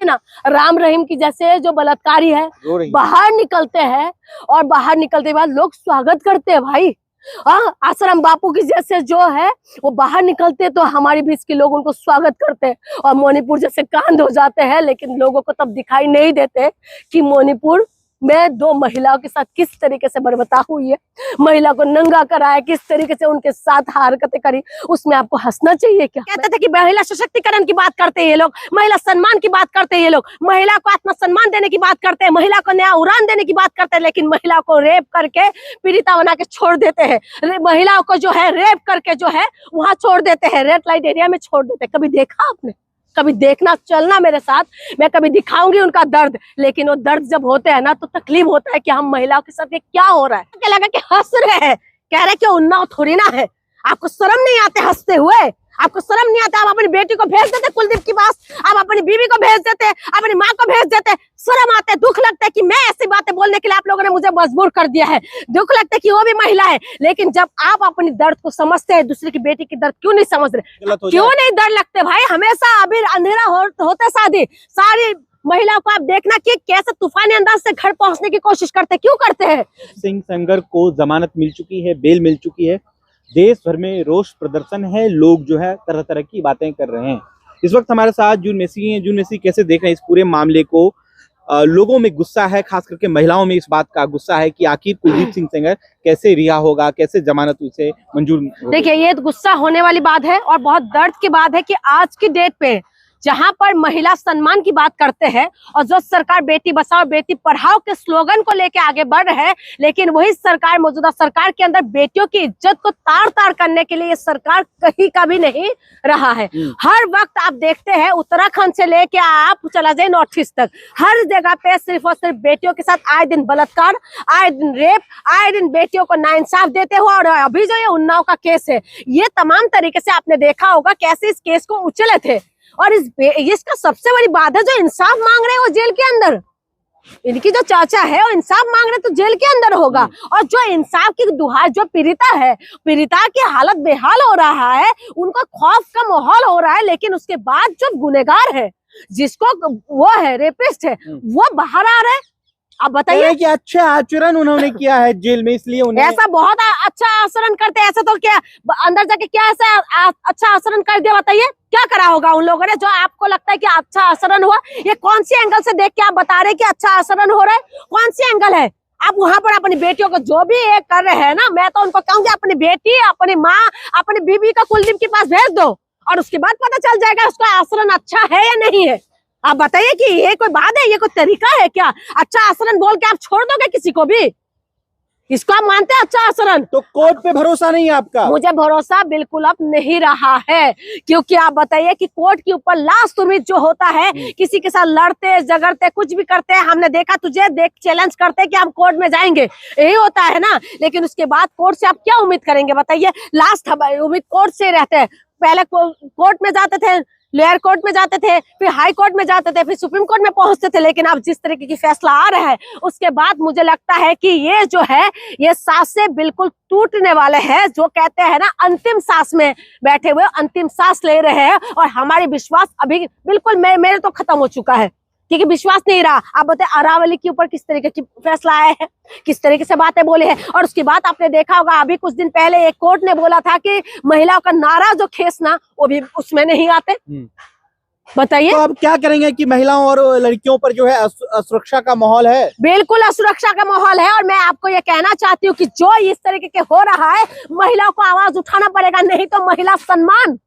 ना, राम रहीम की जैसे जो बलात्कारी है बाहर निकलते हैं और बाहर निकलते के बाद लोग स्वागत करते हैं भाई। हाँ, आश्रम बापू की जैसे जो है वो बाहर निकलते तो हमारे बीच के लोग उनको स्वागत करते हैं और मणिपुर जैसे कांड हो जाते हैं, लेकिन लोगों को तब दिखाई नहीं देते कि मणिपुर में 2 महिलाओं के साथ किस तरीके से बर्बरता हुई है, महिला को नंगा कराया, किस तरीके से उनके साथ हरकतें करी, उसमें आपको हंसना चाहिए क्या? कहते थे कि महिला सशक्तिकरण की बात करते हैं ये लोग, महिला सम्मान की बात करते हैं ये लोग, महिला को आत्मसम्मान देने की बात करते हैं, महिला को नया उड़ान देने की बात करते हैं, लेकिन महिला को रेप करके पीड़िता बना के छोड़ देते हैं। महिलाओं को जो है रेप करके जो है वहां छोड़ देते हैं, रेड लाइट एरिया में छोड़ देते हैं। कभी देखा आपने? कभी देखना, चलना मेरे साथ, मैं कभी दिखाऊंगी उनका दर्द। लेकिन वो दर्द जब होते हैं ना तो तकलीफ होता है कि हम महिलाओं के साथ ये क्या हो रहा है। क्या लगा कि हंस रहे हैं, कह रहे कि उन्नाव थोड़ी ना है। आपको शर्म नहीं आते हंसते हुए? आपको शर्म नहीं आता? आप अपनी बेटी को भेज देते कुलदीप के पास, आप अपनी बीवी को भेज देते, अपनी माँ को भेज देते। शर्म आते, दुख लगता है कि मैं ऐसी बातें बोलने के लिए आप लोगों ने मुझे मजबूर कर दिया है। दुख लगता है कि वो भी महिला है, लेकिन जब आप अपनी दर्द को समझते हैं, दूसरे की बेटी की दर्द क्यों नहीं समझ रहे? क्यों नहीं डर लगते भाई? हमेशा अभी अंधेरा होते शादी सारी महिलाओं को आप देखना कि कैसे तूफानी अंदाज से घर पहुंचने की कोशिश करते, क्यों करते हैं? सिंह सेंगर को जमानत मिल चुकी है, बेल मिल चुकी है, देश भर में रोष प्रदर्शन है, लोग जो है तरह तरह की बातें कर रहे हैं। इस वक्त हमारे साथ जून मेसी हैं। जून मेसी, कैसे देख रहे हैं इस पूरे मामले को? लोगों में गुस्सा है, खास करके महिलाओं में इस बात का गुस्सा है कि आखिर कुलदीप सिंह सेंगर कैसे रिहा होगा, कैसे जमानत उसे मंजूर होगी? देखिए, ये गुस्सा होने वाली बात है और बहुत दर्द की बात है कि आज की डेट पे जहां पर महिला सम्मान की बात करते हैं और जो सरकार बेटी बचाओ बेटी पढ़ाओ के स्लोगन को लेके आगे बढ़ रहे हैं, लेकिन वही सरकार, मौजूदा सरकार के अंदर बेटियों की इज्जत को तार तार करने के लिए ये सरकार कहीं का भी नहीं रहा है। हर वक्त आप देखते हैं, उत्तराखंड से लेके आप चला जाए नॉर्थ ईस्ट तक, हर जगह पे सिर्फ और सिर्फ बेटियों के साथ आए दिन बलात्कार, आए दिन रेप, आए दिन बेटियों को नाइंसाफ देते हो। और अभी जो ये उन्नाव का केस है, ये तमाम तरीके से आपने देखा होगा कैसे इस केस को उछले थे। और इसका सबसे बड़ी बात है, जो इंसाफ मांग रहे हैं वो जेल के अंदर, इनकी जो चाचा है वो इंसाफ मांग रहे तो जेल के अंदर होगा। और जो इंसाफ की दुहाई, जो पीड़िता है, पीड़िता की हालत बेहाल हो रहा है, उनको खौफ का माहौल हो रहा है, लेकिन उसके बाद जो गुनहगार है, जिसको वो है रेपिस्ट है, वो बाहर आ रहे हैं। आप बताइए कि अच्छा आचरण उन्होंने किया है जेल में, इसलिए उन्हें ऐसा बहुत अच्छा आचरण करते हैं। ऐसा तो क्या अंदर जाके क्या ऐसा अच्छा आचरण कर दिया? बताइए क्या करा होगा उन लोगों ने जो आपको लगता है कि अच्छा आचरण हुआ? ये कौन सी एंगल से देख के आप बता रहे हैं कि अच्छा आचरण हो रहा है? कौन सी एंगल है? आप वहां पर अपनी बेटियों को जो भी ये कर रहे हैं ना, मैं तो उनको कहूंगी अपनी बेटी, अपनी माँ, अपनी बीबी को कुलदीप के पास भेज दो और उसके बाद पता चल जाएगा उसका आचरण अच्छा है या नहीं है। आप बताइए कि ये कोई बात है? ये कोई तरीका है क्या? अच्छा आचरण बोल के आप छोड़ दोगे किसी को भी? इसको आप मानते हैं अच्छा आचरण? तो कोर्ट पे भरोसा नहीं है आपका? मुझे भरोसा बिल्कुल अब नहीं रहा है, क्योंकि आप बताइए कि कोर्ट के ऊपर लास्ट उम्मीद जो होता है, किसी के साथ लड़ते झगड़ते कुछ भी करते हैं, हमने देखा तुझे देख चैलेंज करते हैं कि हम कोर्ट में जाएंगे, यही होता है ना। लेकिन उसके बाद कोर्ट से आप क्या उम्मीद करेंगे? बताइए, लास्ट उम्मीद कोर्ट से रहते हैं। पहले कोर्ट में जाते थे, लोअर कोर्ट में जाते थे, फिर हाई कोर्ट में जाते थे, फिर सुप्रीम कोर्ट में पहुंचते थे, लेकिन अब जिस तरीके की फैसला आ रहा है उसके बाद मुझे लगता है कि ये जो है ये सांसें बिल्कुल टूटने वाले हैं। जो कहते हैं ना, अंतिम सांस में बैठे हुए अंतिम सांस ले रहे हैं और हमारी विश्वास अभी बिल्कुल मेरे तो खत्म हो चुका है, क्योंकि विश्वास नहीं रहा। आप बताए अरावली के ऊपर किस तरीके की फैसला आया है, किस तरीके से बातें बोले हैं। और उसके बाद आपने देखा होगा अभी कुछ दिन पहले एक कोर्ट ने बोला था कि महिलाओं का नारा जो खींचना वो भी उसमें नहीं आते। बताइए, तो आप क्या करेंगे कि महिलाओं और लड़कियों पर जो है असुरक्षा का माहौल है? बिल्कुल असुरक्षा का माहौल है। और मैं आपको ये कहना चाहती हूँ कि जो इस तरीके के हो रहा है, महिलाओं को आवाज उठाना पड़ेगा, नहीं तो महिला सम्मान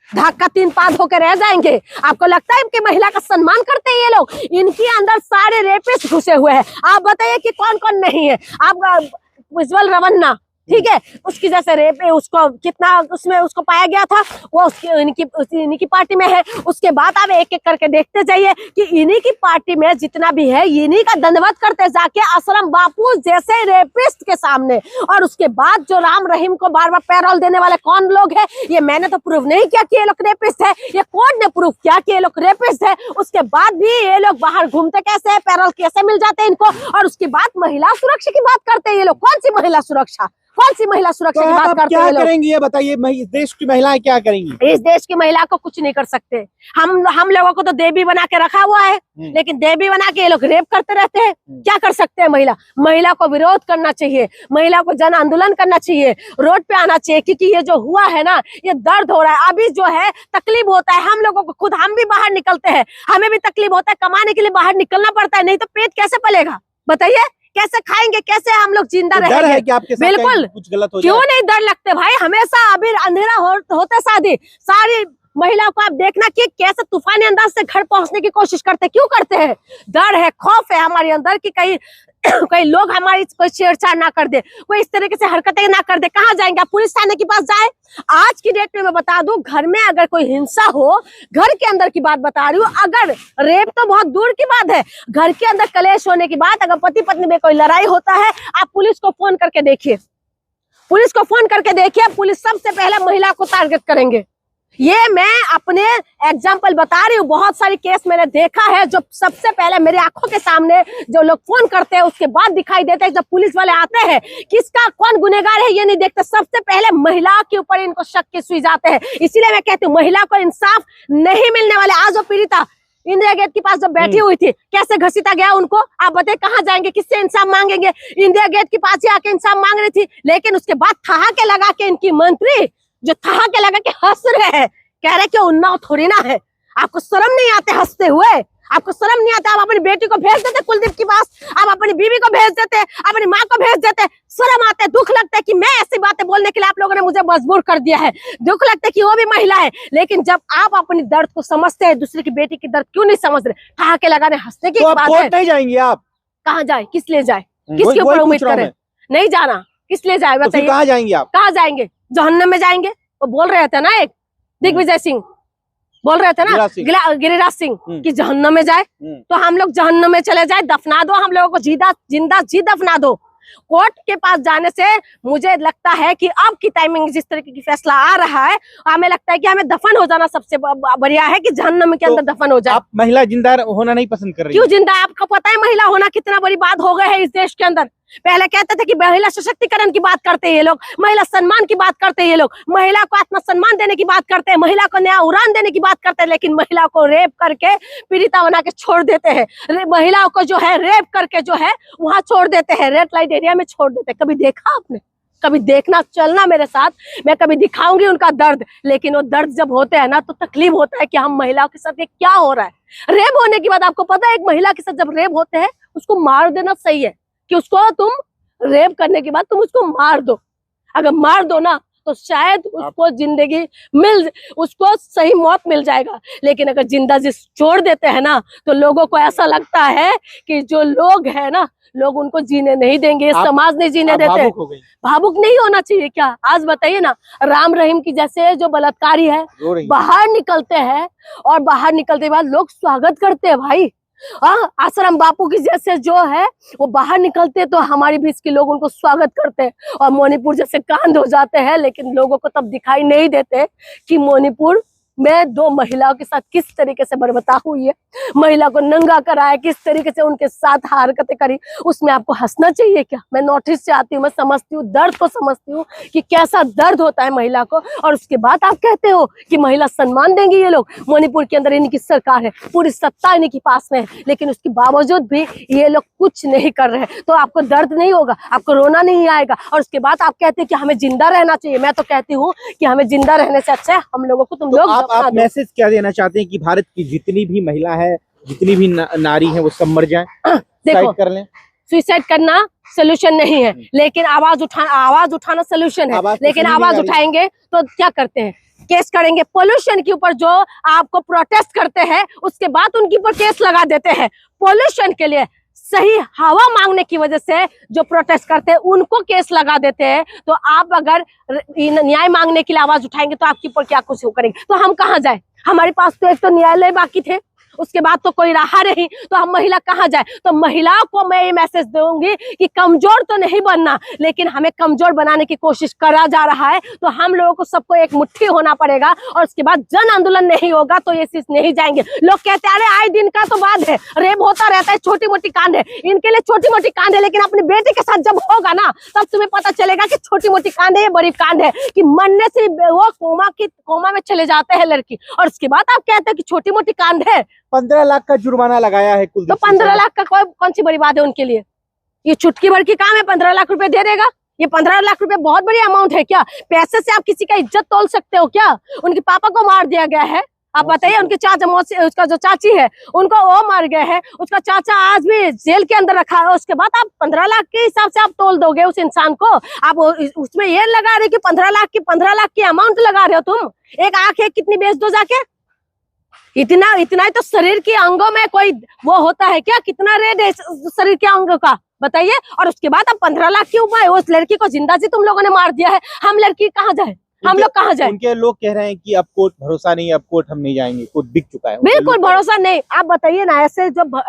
धक्का 3 पाद होकर रह जाएंगे। आपको लगता है कि महिला का सम्मान करते हैं ये लोग? इनके अंदर सारे रेपिस्ट घुसे हुए हैं। आप बताइए कि कौन कौन नहीं है? आप उज्जवल रवन्ना, ठीक है, उसकी जैसे रेप है, उसको कितना उसमें उसको पाया गया था, वो उसकी इन्हीं की पार्टी में है। उसके बाद आप एक एक करके देखते जाइए कि इन्हीं की पार्टी में जितना भी है, इन्हीं का दंडवत करते जाके आश्रम बापू जैसे रेपिस्ट के सामने। और उसके बाद जो राम रहीम को बार बार पैरोल देने वाले कौन लोग हैं? ये मैंने तो प्रूव नहीं किया कि ये लोग रेपिस्ट है, ये कोर्ट ने प्रूव किया कि ये लोग रेपिस्ट है। उसके बाद भी ये लोग बाहर घूमते कैसे है, पैरोल कैसे मिल जाते हैं इनको? और उसके बाद महिला सुरक्षा की बात करते हैं ये लोग। कौन सी महिला सुरक्षा? कौन सी महिला सुरक्षा की बात करते हैं क्या लोग? करेंगी ये बताइए, इस देश की महिलाएं क्या करेंगी? इस देश की महिला को कुछ नहीं कर सकते। हम लोगों को तो देवी बना के रखा हुआ है, लेकिन देवी बना के ये लोग रेप करते रहते हैं। क्या कर सकते हैं महिला को विरोध करना चाहिए, महिला को जन आंदोलन करना चाहिए, रोड पे आना चाहिए, क्योंकि ये जो हुआ है ना, ये दर्द हो रहा है। अभी जो है तकलीफ होता है हम लोगों को, खुद हम भी बाहर निकलते हैं, हमें भी तकलीफ होता है, कमाने के लिए बाहर निकलना पड़ता है, नहीं तो पेट कैसे पलेगा बताइए? कैसे खाएंगे, कैसे हम लोग जिंदा रहेंगे? डर है कि आपके साथ बिल्कुल कुछ गलत हो जाए? क्यों नहीं डर लगते भाई, हमेशा अभी अंधेरा होते सारी महिलाओं को आप देखना कि कैसे तूफानी अंदाज से घर पहुंचने की कोशिश करते, क्यों करते हैं? डर है, खौफ है हमारे अंदर कि कहीं कई लोग हमारी कोई छेड़छाड़ ना कर दे, कोई इस तरीके से हरकतें ना कर दे। कहाँ जाएंगे आप? पुलिस थाने के पास जाए? आज की डेट में मैं बता दूं, घर में अगर कोई हिंसा हो, घर के अंदर की बात बता रही हूँ, अगर रेप तो बहुत दूर की बात है, घर के अंदर कलेश होने की बात, अगर पति पत्नी में कोई लड़ाई होता है, आप पुलिस को फोन करके देखिए, पुलिस को फोन करके देखिए, पुलिस सबसे पहले महिला को टारगेट करेंगे। ये मैं अपने एग्जाम्पल बता रही हूँ, बहुत सारी केस मैंने देखा है, जो सबसे पहले मेरी आंखों के सामने जो लोग फोन करते हैं, उसके बाद दिखाई देता है जब पुलिस वाले आते हैं, किसका कौन गुनहगार है ये नहीं देखते, सबसे पहले महिला के ऊपर इनको शक के सुई जाते हैं। इसीलिए मैं कहती हूँ महिला को इंसाफ नहीं मिलने वाले। आज वो पीड़िता इंदिरा गेट के पास जब बैठी हुई थी, कैसे घसीटा गया उनको, आप बताइए कहाँ जाएंगे, किससे इंसाफ मांगेंगे? इंदिरा गेट के पास ही आके इंसाफ मांग रही थी, लेकिन उसके बाद ठहाके लगा के इनकी मंत्री जो ठहाके लगा के हंस रहे हैं, कह रहे कि उन्नाव थोड़ी ना है। आपको शर्म नहीं आते हंसते हुए? आपको शर्म नहीं आता? आप अपनी बेटी को भेज देते कुलदीप के पास, आप अपनी बीवी को भेज देते, अपनी माँ को भेज देते। शर्म आते है, दुख लगता है कि मैं ऐसी बातें बोलने के लिए आप लोगों ने मुझे मजबूर कर दिया है, दुख लगता है कि वो भी महिला है। लेकिन जब आप अपनी दर्द को समझते हैं, दूसरे की बेटी की दर्द क्यों नहीं समझ रहे? ठहाके लगाने हंसने की बात है। नहीं जाएंगे आप? कहाँ जाए, किस लिए जाए, किसके ऊपर उम्मीद करें? नहीं जाना, किस लिए जाए बताइए? कहाँ जाएंगे आप? कहाँ जाएंगे? जहन्नम में जाएंगे। वो बोल रहे थे ना, एक दिग्विजय सिंह बोल रहे थे ना, गिरिराज सिंह कि जहन्नम में जाए, तो हम लोग जहन्नम में चले जाए, दफना दो हम लोगों को, जिंदा जी दफना दो। कोर्ट के पास जाने से मुझे लगता है कि अब की टाइमिंग जिस तरीके की फैसला आ रहा है, हमें लगता है कि हमें दफन हो जाना सबसे बढ़िया है कि जहन्नम के अंदर दफन हो जाए। आप महिला जिंदा होना नहीं पसंद कर रही? क्यों जिंदा? आपको पता है महिला होना कितना बड़ी बात हो गई है इस देश के अंदर। पहले कहते थे कि महिला सशक्तिकरण की बात करते हैं ये लोग, महिला सम्मान की बात करते हैं ये लोग, महिला को आत्मसम्मान देने की बात करते हैं, महिला को नया उड़ान देने की बात करते हैं, लेकिन महिला को रेप करके पीड़िता बना के छोड़ देते हैं। महिलाओं को जो है रेप करके जो है वहां छोड़ देते हैं, रेड लाइट एरिया में छोड़ देते हैं। कभी देखा आपने? कभी देखना, चलना मेरे साथ, मैं कभी दिखाऊंगी उनका दर्द। लेकिन वो दर्द जब होते हैं ना, तो तकलीफ होता है कि हम महिलाओं के साथ ये क्या हो रहा है। रेप होने के बाद आपको पता है, एक महिला के साथ जब रेप होते हैं, उसको मार देना सही है कि उसको तुम रेप करने के बाद तुम उसको मार दो। अगर मार दो ना, तो शायद उसको जिंदगी उसको सही मौत मिल जाएगा। लेकिन अगर जिंदा जी छोड़ देते हैं ना, तो लोगों को ऐसा लगता है कि जो लोग है ना, लोग उनको जीने नहीं देंगे, समाज नहीं जीने देते। भावुक नहीं होना चाहिए क्या? आज बताइए ना, राम रहीम की जैसे जो बलात्कारी है बाहर निकलते हैं, और बाहर निकलते के बाद लोग स्वागत करते हैं भाई। आश्रम बापू की जैसे जो है वो बाहर निकलते तो हमारे बीच के लोग उनको स्वागत करते हैं, और मणिपुर जैसे कांड हो जाते हैं, लेकिन लोगों को तब दिखाई नहीं देते कि मणिपुर में 2 महिलाओं के साथ किस तरीके से बर्बरता हुई है, महिला को नंगा कराया, किस तरीके से उनके साथ हरकतें करी। उसमें आपको हंसना चाहिए क्या? मैं नॉर्थ ईस्ट से आती हूँ, मैं समझती हूँ, दर्द को समझती हूँ कि कैसा दर्द होता है महिला को, और उसके बाद आप कहते हो कि महिला सम्मान देंगे ये लोग। मणिपुर के अंदर इनकी सरकार है, पूरी सत्ता इनके पास में है, लेकिन उसके बावजूद भी ये लोग कुछ नहीं कर रहे। तो आपको दर्द नहीं होगा, आपको रोना नहीं आएगा, और उसके बाद आप कहते हैं कि हमें जिंदा रहना चाहिए। मैं तो कहती हूँ कि हमें जिंदा रहने से अच्छा है हम लोगों को तुम लोग आप मैसेज क्या देना चाहते हैं कि भारत की जितनी भी महिला है, जितनी भी नारी है, वो सब मर जाएं, सुसाइड कर लें? सुसाइड करना सोल्यूशन नहीं है, लेकिन आवाज उठाना सोल्यूशन है। लेकिन आवाज उठाएंगे तो क्या करते हैं? केस करेंगे। पोल्यूशन के ऊपर जो आपको प्रोटेस्ट करते हैं, उसके बाद उनके ऊपर केस लगा देते हैं। पोल्यूशन के लिए सही हवा मांगने की वजह से जो प्रोटेस्ट करते हैं उनको केस लगा देते हैं। तो आप अगर न्याय मांगने के लिए आवाज उठाएंगे तो आपके ऊपर क्या कुछ करेंगे? तो हम कहाँ जाए? हमारे पास तो एक तो न्यायालय बाकी थे, उसके बाद तो कोई रहा नहीं, तो हम महिला कहाँ जाए। तो महिलाओं को मैं ये मैसेज दूंगी कि कमजोर तो नहीं बनना, लेकिन हमें कमजोर बनाने की कोशिश करा जा रहा है। तो हम लोगों को सबको एक मुट्ठी होना पड़ेगा, और उसके बाद जन आंदोलन नहीं होगा तो ये चीज नहीं जाएंगे। लोग कहते हैं अरे आए दिन का तो बात है, रेप होता रहता है, छोटी मोटी कांड है, इनके लिए छोटी मोटी कांड है, लेकिन अपनी बेटी के साथ जब होगा ना तब तुम्हें पता चलेगा कि छोटी मोटी कांड है ये बड़ी कांड है, कि मरने से वो कोमा में चले जाते हैं लड़की, और उसके बाद आप कहते हैं कि छोटी मोटी कांड है। 15 लाख का जुर्माना लगाया है तो 15 लाख का कौन सी बड़ी बात है उनके लिए? ये चुटकी भर की काम है, 15 लाख रुपए दे देगा। ये 15 लाख रुपए बहुत बड़ी अमाउंट है क्या? पैसे से आप किसी का इज्जत तोल सकते हो क्या? उनके पापा को मार दिया गया है, आप बताइए। उनके चाचा मौसी, उसका जो चाची है उनको वो मार गए हैं, उसका चाचा आज भी जेल के अंदर रखा है। उसके बाद आप 15 लाख के हिसाब से आप तोल दोगे उस इंसान को? आप उसमें ये लगा रहे कि 15 लाख की अमाउंट लगा रहे हो तुम। एक आंख है कितनी बेच दो जाके? इतना ही तो शरीर के अंगों में कोई वो होता है क्या? कितना रेट है शरीर के अंगों का बताइए। और उसके बाद अब 15 लाख की उम्र, उस लड़की को जिंदा जी तुम लोगों ने मार दिया है। हम लड़की कहाँ जाए, हम लोग कहाँ जाए? उनके लोग कह रहे हैं कि अब कोर्ट भरोसा नहीं, अब कोर्ट हम नहीं जाएंगे, कोर्ट बिक चुका है। बिल्कुल भरोसा नहीं। आप बताइए ना,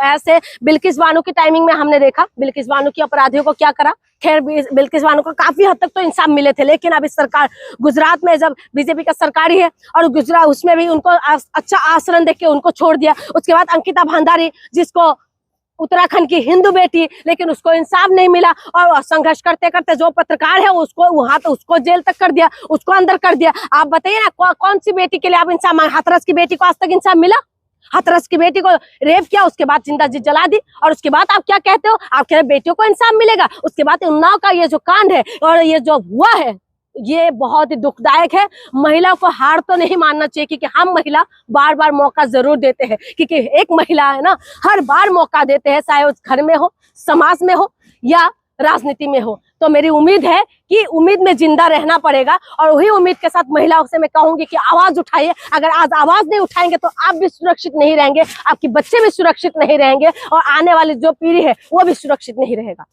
ऐसे बिल्किस बानो की टाइमिंग में हमने देखा बिल्किस बानो की अपराधियों को क्या करा। खैर बिल्किस बानो को काफी हद तक तो इंसाफ मिले थे, लेकिन अब इस सरकार गुजरात में जब बीजेपी का सरकार ही है, और गुजरात उसमें भी उनको अच्छा आचरण देख के उनको छोड़ दिया। उसके बाद अंकिता भंडारी, जिसको उत्तराखंड की हिंदू बेटी, लेकिन उसको इंसाफ नहीं मिला, और संघर्ष करते करते जो पत्रकार है उसको वहां तो उसको जेल तक कर दिया, उसको अंदर कर दिया। आप बताइए ना कौन सी बेटी के लिए आप इंसाफ मांगे? हाथरस की बेटी को आज तक इंसाफ मिला? हाथरस की बेटी को रेप किया, उसके बाद जिंदा जी जला दी, और उसके बाद आप क्या कहते हो? आप कह रहे बेटियों को इंसाफ मिलेगा। उसके बाद उन्नाव का ये जो कांड है और ये जो हुआ है, ये बहुत ही दुखदायक है। महिला को हार तो नहीं मानना चाहिए, क्योंकि हम महिला बार बार मौका जरूर देते हैं, क्योंकि एक महिला है ना, हर बार मौका देते हैं, चाहे उस घर में हो, समाज में हो या राजनीति में हो। तो मेरी उम्मीद है कि उम्मीद में जिंदा रहना पड़ेगा, और वही उम्मीद के साथ महिलाओं से मैं कहूंगी कि आवाज उठाइए। अगर आज आवाज नहीं उठाएंगे तो आप भी सुरक्षित नहीं रहेंगे, आपके बच्चे भी सुरक्षित नहीं रहेंगे, और आने वाली जो पीढ़ी है वो भी सुरक्षित नहीं रहेगा।